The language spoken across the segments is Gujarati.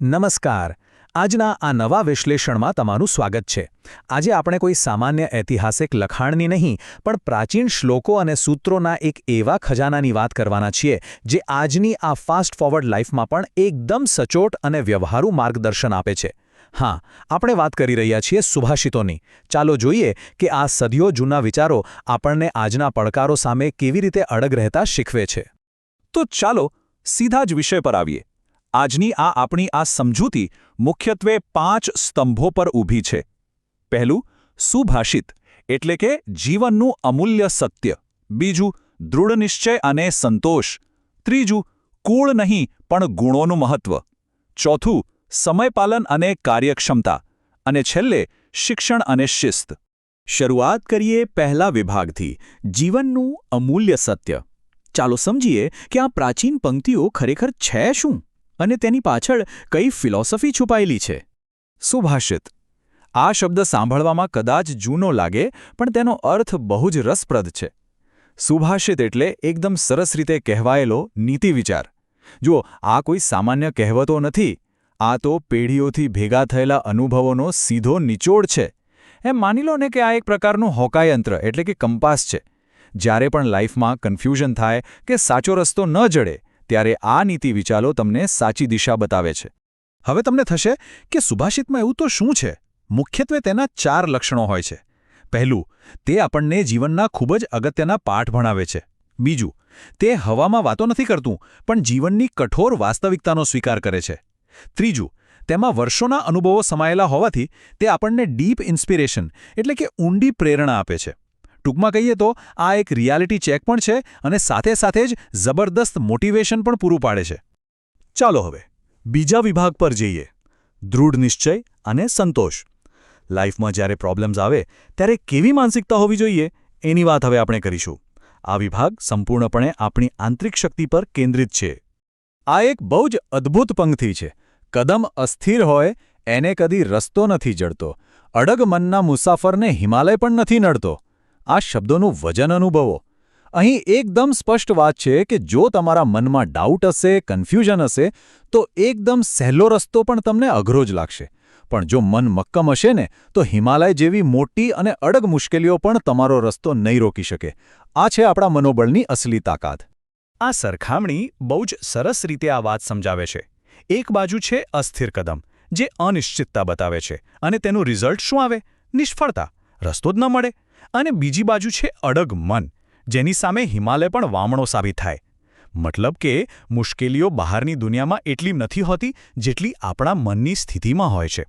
નમસ્કાર. આજના આ નવા વિશ્લેષણમાં તમારું સ્વાગત છે. આજે આપણે કોઈ સામાન્ય ઐતિહાસિક લખાણની નહીં પણ પ્રાચીન શ્લોકો અને સૂત્રોના એક એવા ખજાનાની વાત કરવાના છીએ જે આજની આ ફાસ્ટ ફોરવર્ડ લાઈફમાં પણ એકદમ સચોટ અને વ્યવહારુ માર્ગદર્શન આપે છે. હા, આપણે વાત કરી રહ્યા છીએ સુભાષિતોની. ચાલો જોઈએ કે આ સદીઓ જૂના વિચારો આપણને આજના પડકારો સામે કેવી રીતે અડગ રહેતા શીખવે છે. તો ચાલો સીધા જ વિષય પર આવીએ. આજની આપણી આ સમજૂતી મુખ્યત્વે 5 સ્તંભો પર ઊભી છે. પહેલું, સુભાષિત એટલે કે જીવનનું અમૂલ્ય સત્ય. બીજું, દૃઢ નિશ્ચય અને સંતોષ. ત્રીજું, કુળ નહીં પણ ગુણોનું મહત્વ. ચોથું, સમયપાલન અને કાર્યક્ષમતા. અને છેલ્લે, શિક્ષણ અને શિસ્ત. શરૂઆત કરીએ પહેલા વિભાગથી, જીવનનું અમૂલ્ય સત્ય. ચાલો સમજીએ કે આ પ્રાચીન પંક્તિઓ ખરેખર છે શું અને તેની પાછળ કઈ ફિલોસોફી છુપાયેલી છે. સુભાષિત. આ શબ્દ સાંભળવામાં કદાચ જૂનો લાગે પણ તેનો અર્થ બહુ જ રસપ્રદ છે. સુભાષિત એટલે એકદમ સરસ રીતે કહેવાયેલો નીતિ વિચાર. જુઓ, આ કોઈ સામાન્ય કહેવતો નથી. આ તો પેઢીઓથી ભેગા થયેલા અનુભવોનો સીધો નિચોડ છે. એમ માની લો ને કે આ એક પ્રકારનું હોકાયંત્ર એટલે કે કંપાસ છે. જ્યારે પણ લાઈફમાં કન્ફ્યુઝન થાય કે સાચો રસ્તો ન જડે ત્યારે આ નીતિ વિચારો તમને સાચી દિશા બતાવે છે. હવે તમને થશે કે સુભાષિતમાં એવું તો શું છે? મુખ્યત્વે તેના 4 લક્ષણો હોય છે. પહેલું, તે આપણને જીવનના ખૂબ જ અગત્યના પાઠ ભણાવે છે. બીજું, તે હવામાં વાતો નથી કરતું પણ જીવનની કઠોર વાસ્તવિકતાનો સ્વીકાર કરે છે. ત્રીજું, તેમાં વર્ષોના અનુભવો સમાયેલા હોવાથી તે આપણને ડીપ ઇન્સ્પિરેશન એટલે કે ઊંડી પ્રેરણા આપે છે. ટૂંકમાં કહીએ તો આ એક રિયાલિટી ચેક પણ છે અને સાથે સાથે જ જબરદસ્ત મોટિવેશન પણ પૂરું પાડે છે. ચાલો હવે બીજા વિભાગ પર જઈએ. દૃઢ નિશ્ચય અને સંતોષ. લાઈફમાં જ્યારે પ્રોબ્લેમ્સ આવે ત્યારે કેવી માનસિકતા હોવી જોઈએ એની વાત હવે આપણે કરીશું. આ વિભાગ સંપૂર્ણપણે આપણી આંતરિક શક્તિ પર કેન્દ્રિત છે. આ એક બહુ જ અદ્ભુત પંક્તિ છે. કદમ અસ્થિર હોય એને કદી રસ્તો નથી જડતો. અડગ મનના મુસાફરને હિમાલય પણ નથી નડતો. આ શબ્દોનું વજન અનુભવો. અહીં એકદમ સ્પષ્ટ વાત છે કે જો તમારા મનમાં ડાઉટ હશે, કન્ફ્યુઝન હશે, તો એકદમ સહેલો રસ્તો પણ તમને અઘરો જ લાગશે. પણ જો મન મક્કમ હશે ને તો હિમાલય જેવી મોટી અને અડગ મુશ્કેલીઓ પણ તમારો રસ્તો નહીં રોકી શકે. આ છે આપણા મનોબળની અસલી તાકાત. આ સરખામણી બહુ જ સરસ રીતે આ વાત સમજાવે છે. એક બાજુ છે અસ્થિર કદમ, જે અનિશ્ચિતતા બતાવે છે અને તેનું રિઝલ્ટ શું આવે? નિષ્ફળતા, રસ્તો જ ન મળે. અને બીજી બાજુ છે અડગ મન, જેની સામે હિમાલય પણ વામણો સાબિત થાય. મતલબ કે મુશ્કેલીઓ બહારની દુનિયામાં એટલી નથી હોતી જેટલી આપણા મનની સ્થિતિમાં હોય છે.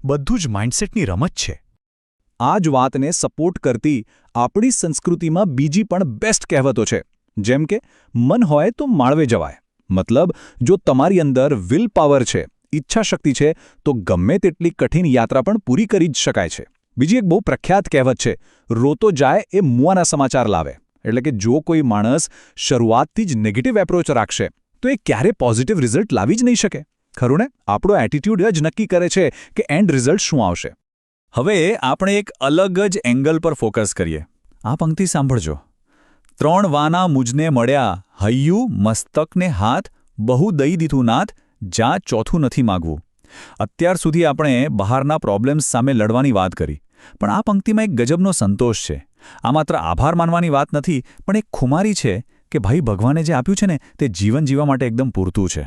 બધું જ માઇન્ડસેટની રમત છે. આ જ વાતને સપોર્ટ કરતી આપણી સંસ્કૃતિમાં બીજી પણ બેસ્ટ કહેવતો છે. જેમ કે મન હોય તો માળવે જવાય. મતલબ જો તમારી અંદર વિલ પાવર છે, ઈચ્છાશક્તિ છે, તો ગમે તેટલી કઠિન યાત્રા પણ પૂરી કરી જ શકાય છે. બીજી એક બહુ પ્રખ્યાત કહેવત છે, રોતો જાય એ મુઆના સમાચાર લાવે. એટલે કે જો કોઈ માણસ શરૂઆતથી જ નેગેટિવ એપ્રોચ રાખશે તો એ ક્યારે પોઝિટિવ રિઝલ્ટ લાવી જ નહીં શકે. ખરું ને? આપણો એટીટ્યૂડ જ નક્કી કરે છે કે એન્ડ રિઝલ્ટ શું આવશે. હવે આપણે એક અલગ જ એંગલ પર ફોકસ કરીએ. આ પંક્તિ સાંભળજો. 3 વાના મુજને મળ્યા, હૈયું મસ્તકને હાથ, બહુ દઈ દીધું નાથ, જ્યાં ચોથું નથી માગવું. અત્યાર સુધી આપણે બહારના પ્રોબ્લેમ્સ સામે લડવાની વાત કરી. પણ આ પંક્તિમાં એક ગજબનો સંતોષ છે. આ માત્ર આભાર માનવાની વાત નથી પણ એક ખુમારી છે કે ભાઈ ભગવાને જે આપ્યું છે ને તે જીવન જીવવા માટે એકદમ પૂરતું છે.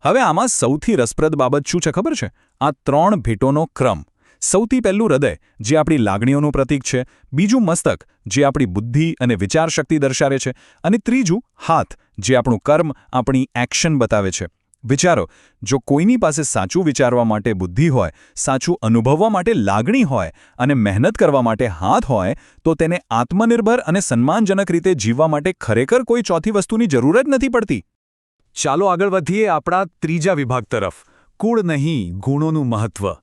હવે આમાં સૌથી રસપ્રદ બાબત શું છે ખબર છે? આ 3 ભેટોનો ક્રમ. સૌથી પહેલું હૃદય, જે આપણી લાગણીઓનું પ્રતીક છે. બીજું મસ્તક, જે આપણી બુદ્ધિ અને વિચારશક્તિ દર્શાવે છે. અને ત્રીજું હાથ, જે આપણું કર્મ, આપણી એક્શન બતાવે છે. વિચારો, જો કોઈની પાસે સાચું વિચારવા માટે બુદ્ધિ હોય, સાચું અનુભવવા માટે લાગણી હોય અને મહેનત કરવા માટે હાથ હોય, તો તેને આત્મનિર્ભર અને સન્માનજનક રીતે જીવવા માટે ખરેખર કોઈ ચોથી વસ્તુની જરૂર જ નથી પડતી. ચાલો આગળ વધીએ આપણા ત્રીજા વિભાગ તરફ. કુળ નહીં, ગુણોનું મહત્વ.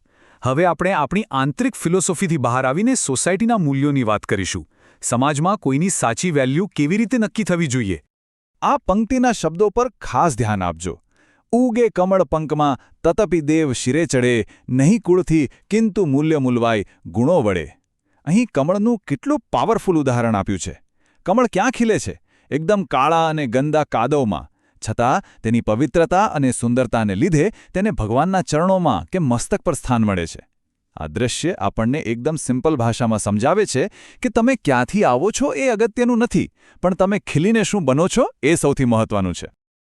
હવે આપણે આપણી આંતરિક ફિલોસોફીથી બહાર આવીને સોસાયટીના મૂલ્યોની વાત કરીશું. સમાજમાં કોઈની સાચી વેલ્યુ કેવી રીતે નક્કી થવી જોઈએ? આ પંક્તિના શબ્દો પર ખાસ ધ્યાન આપજો. ઉગે કમળ પંકમાં તતપી દેવ શિરે ચડે, નહીં કુળથી કિંતુ મૂલ્ય મૂલવાય ગુણો વડે. અહીં કમળનું કેટલું પાવરફુલ ઉદાહરણ આપ્યું છે. કમળ ક્યાં ખીલે છે? એકદમ કાળા અને ગંદા કાદવમાં. છતાં તેની પવિત્રતા અને સુંદરતાને લીધે તેને ભગવાનના ચરણોમાં કે મસ્તક પર સ્થાન મળે છે. આ દૃશ્ય આપણને એકદમ સિમ્પલ ભાષામાં સમજાવે છે કે તમે ક્યાંથી આવો છો એ અગત્યનું નથી, પણ તમે ખીલીને શું બનો છો એ સૌથી મહત્વનું છે.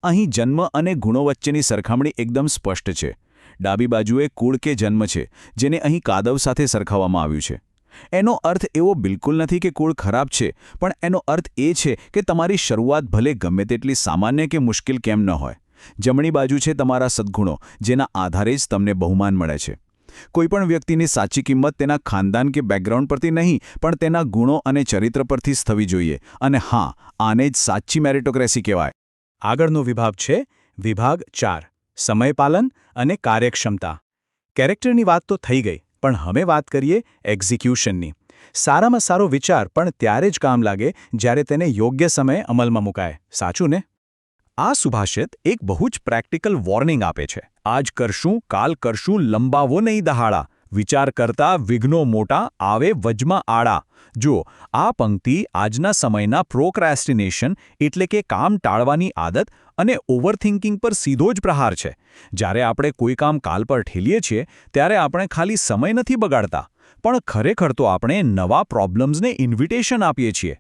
અહીં જન્મ અને ગુણો વચ્ચેની સરખામણી એકદમ સ્પષ્ટ છે. ડાબી બાજુએ કુળ કે જન્મ છે, જેને અહીં કાદવ સાથે સરખાવવામાં આવ્યું છે. એનો અર્થ એવો બિલકુલ નથી કે કુળ ખરાબ છે, પણ એનો અર્થ એ છે કે તમારી શરૂઆત ભલે ગમે તેટલી સામાન્ય કે મુશ્કેલ કેમ ન હોય. જમણી બાજુ છે તમારા સદ્ગુણો, જેના આધારે જ તમને બહુમાન મળે છે. કોઈપણ વ્યક્તિની સાચી કિંમત તેના ખાનદાન કે બેકગ્રાઉન્ડ પરથી નહીં, પણ તેના ગુણો અને ચરિત્ર પરથી જ થવી જોઈએ. અને હા, આને જ સાચી મેરિટોક્રેસી કહેવાય. આગળનો વિભાગ છે વિભાગ 4, સમયપાલન અને કાર્યક્ષમતા. કેરેક્ટરની વાત તો થઈ ગઈ, પણ હવે વાત કરીએ એક્ઝિક્યુશનની. સારામાં સારો વિચાર પણ ત્યારે જ કામ લાગે જ્યારે તેને યોગ્ય સમયે અમલમાં મુકાય. સાચું ને? આ સુભાષિત એક બહુ જ પ્રેક્ટિકલ વોર્નિંગ આપે છે. આજ કરશું, કાલ કરશું, લંબાવો નહીં દહાડા. વિચાર કરતા વિઘ્નો મોટા, આવે વજમાં આડા. જુઓ, આ પંક્તિ આજના સમયના પ્રોક્રેસ્ટિનેશન એટલે કે કામ ટાળવાની આદત અને ઓવરથિંકિંગ પર સીધો જ પ્રહાર છે. જ્યારે આપણે કોઈ કામ કાલ પર ઠેલીએ છીએ, ત્યારે આપણે ખાલી સમય નથી બગાડતા, પણ ખરેખર તો આપણે નવા પ્રોબ્લેમ્સને ઇન્વિટેશન આપીએ છીએ.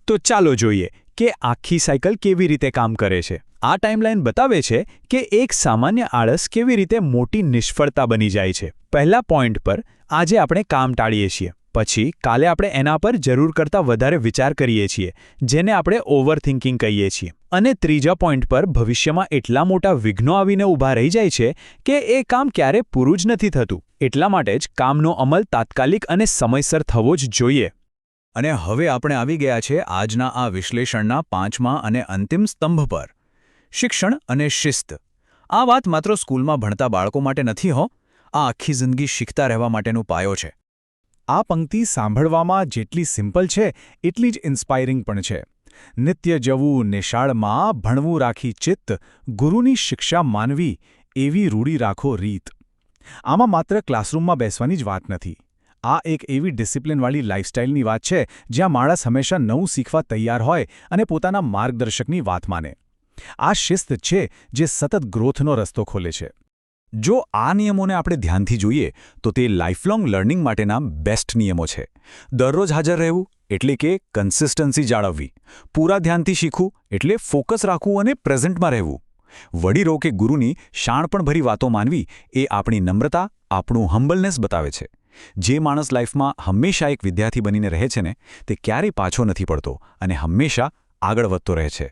તો ચાલો જોઈએ કે આખી સાયકલ કેવી રીતે કામ કરે છે. આ ટાઈમલાઈન બતાવે છે કે એક સામાન્ય આળસ કેવી રીતે મોટી નિષ્ફળતા બની જાય છે. પહેલા પોઈન્ટ પર આજે આપણે કામ ટાળીએ છીએ, પછી કાલે આપણે એના પર જરૂર કરતાં વધારે વિચાર કરીએ છીએ, જેને આપણે ઓવરથિંકિંગ કહીએ છીએ. અને ત્રીજા પોઈન્ટ પર ભવિષ્યમાં એટલા મોટા વિઘ્નો આવીને ઊભા રહી જાય છે કે એ કામ ક્યારે પૂરું જ નથી થતું. એટલા માટે જ કામનો અમલ તાત્કાલિક અને સમયસર થવો જ જોઈએ. અને હવે આપણે આવી ગયા છે આજના આ વિશ્લેષણના 5મા અને અંતિમ સ્તંભ પર. શિક્ષણ અને શિસ્ત. આ વાત માત્ર સ્કૂલમાં ભણતા બાળકો માટે નથી હો, આ આખી જિંદગી શીખતા રહેવા માટેનો પાયો છે. આ પંક્તિ સાંભળવામાં જેટલી સિમ્પલ છે, એટલી જ ઇન્સ્પાયરિંગ પણ છે. નિત્ય જવું નિશાળમાં, ભણવું રાખી ચિત્ત, ગુરુની શિક્ષા માનવી, એવી રૂઢી રાખો રીત. આમાં માત્ર ક્લાસરૂમમાં બેસવાની જ વાત નથી. આ એક એવી ડિસિપ્લિનવાળી લાઇફસ્ટાઇલની વાત છે જ્યાં માણસ હંમેશા નવું શીખવા તૈયાર હોય અને પોતાના માર્ગદર્શકની વાત માને. આ શિસ્ત છે જે સતત ગ્રોથનો રસ્તો ખોલે છે. જો આ નિયમોને આપણે ધ્યાનથી જોઈએ તો તે લાઇફલોંગ લર્નિંગ માટેના બેસ્ટ નિયમો છે. દરરોજ હાજર રહેવું એટલે કે કન્સિસ્ટન્સી જાળવવી, પૂરા ધ્યાનથી શીખવું એટલે ફોકસ રાખવું અને પ્રેઝન્ટમાં રહેવું, વડીલો કે ગુરુની શાણપણભરી વાતો માનવી એ આપણી નમ્રતા, આપણું હમ્બલનેસ બતાવે છે. જે માણસ લાઈફમાં હંમેશા એક વિદ્યાર્થી બનીને રહે છે ને, તે ક્યારેય પાછો નથી પડતો અને હંમેશા આગળ વધતો રહે છે.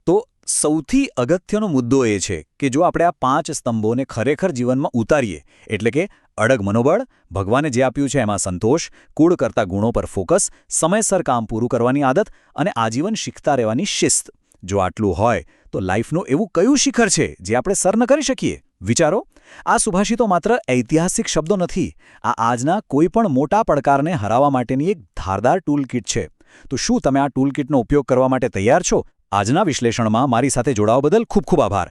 તો સૌથી અગત્યનો મુદ્દો એ છે કે જો આપણે આ 5 સ્તંભોને ખરેખર જીવનમાં ઉતારીએ, એટલે કે અડગ મનોબળ, ભગવાને જે આપ્યું છે એમાં સંતોષ, કુળ કરતા ગુણો પર ફોકસ, સમયસર કામ પૂરું કરવાની આદત અને આજીવન શીખતા રહેવાની શિસ્ત. જો આટલું હોય તો લાઈફનું એવું કયું શિખર છે જે આપણે સર ન કરી શકીએ? વિચારો, આ સુભાષિતો માત્ર ઐતિહાસિક શબ્દો નથી. આ આજના કોઈ પણ મોટા પડકારને હરાવવા માટેની એક ધારદાર ટૂલકીટ છે. તો શું તમે આ ટૂલકીટનો ઉપયોગ કરવા માટે તૈયાર છો? આજના વિશ્લેષણમાં મારી સાથે જોડાવા બદલ ખૂબ ખૂબ આભાર.